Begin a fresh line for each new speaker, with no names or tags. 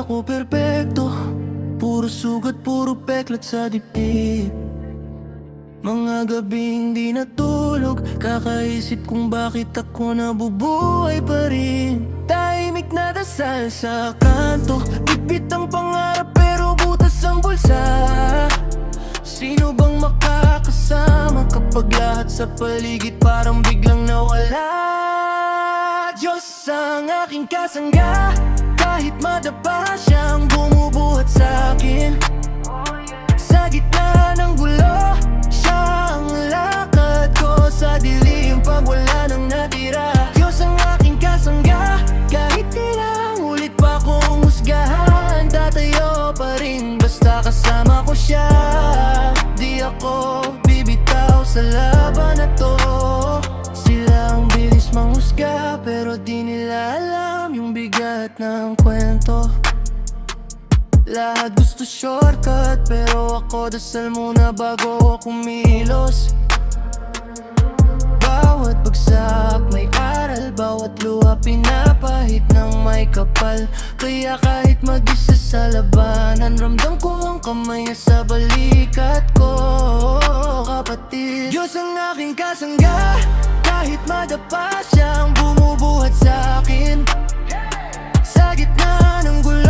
ako perpekto, puro sugat, puro peklat sa dibdib. Mga gabing di natulog, kakaisip kung bakit ako nabubuhay pa rin. Tahimik na dasal sa kanto, bit ang pangarap pero butas ang bulsa. Sino bang makakasama kapag lahat sa paligid parang biglang nawala? Diyos ang aking kasangga, kahit madapa siyang bumubuhat sa akin. Sa gitna ng gulo, siya ang lakad ko sa dilim pag wala nang natira. Diyos ang aking kasangga, kahit ilang ulit pa kong husgahan, tatayo pa rin basta kasama ko siya. Di ako bibitaw sa laban na to. Sila ang bilis manghusga, pero di nila alam yung bigat ng kwento. Lahat gusto shortcut, pero ako dasal muna bago ako kumilos. Bawat bagsak may aral, bawat luha pinapahit ng may kapal. Kaya kahit mag-isa sa labanan, ramdam ko ang kamay niya sa balikat ko, kapatid. Diyos ang aking kasangga, kahit madapa siyang bumubuhat sa akin. Sa gitna ng gulo,